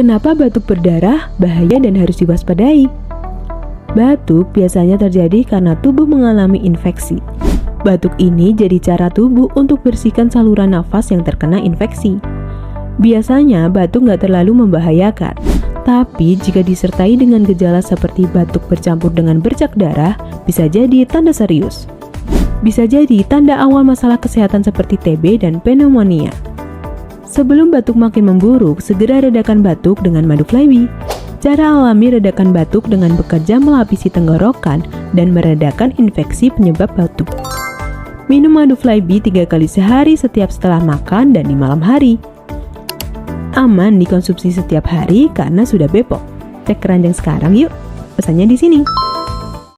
Kenapa batuk berdarah bahaya dan harus diwaspadai? Batuk biasanya terjadi karena tubuh mengalami infeksi. Batuk ini jadi cara tubuh untuk bersihkan saluran nafas yang terkena infeksi. Biasanya batuk nggak terlalu membahayakan, tapi jika disertai dengan gejala seperti batuk bercampur dengan bercak darah, bisa jadi tanda serius. Bisa jadi tanda awal masalah kesehatan seperti TB dan pneumonia. Sebelum batuk makin memburuk, segera redakan batuk dengan madu Flybe. Cara alami redakan batuk dengan bekerja melapisi tenggorokan dan meredakan infeksi penyebab batuk. Minum madu Flybe 3 kali sehari setiap setelah makan dan di malam hari. Aman dikonsumsi setiap hari karena sudah bepom. Cek keranjang sekarang yuk, pesannya di sini.